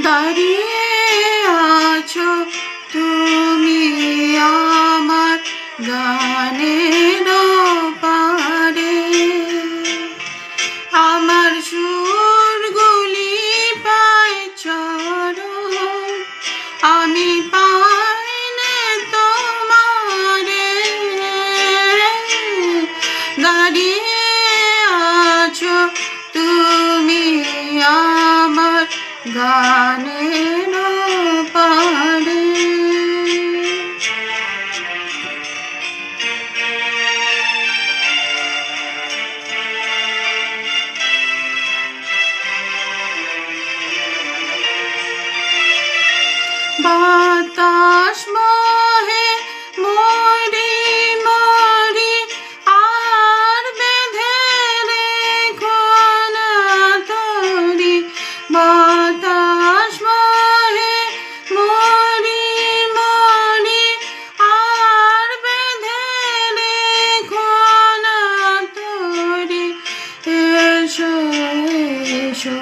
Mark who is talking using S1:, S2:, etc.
S1: দাঁড়িয়ে আছো তুমি আমার গানের পারে, আমার সুরগুলি পায় চরণ, আমি পাইনে তোমারে। দাঁড়িয়ে আছো তুমি আমার গানের পারে। বাতাস মোহে মরি মরি আর বেঁধে রেখো না তরি। বাতাস মোহে মরি মরি আর বেঁধে রেখো না তরি। এসো এসো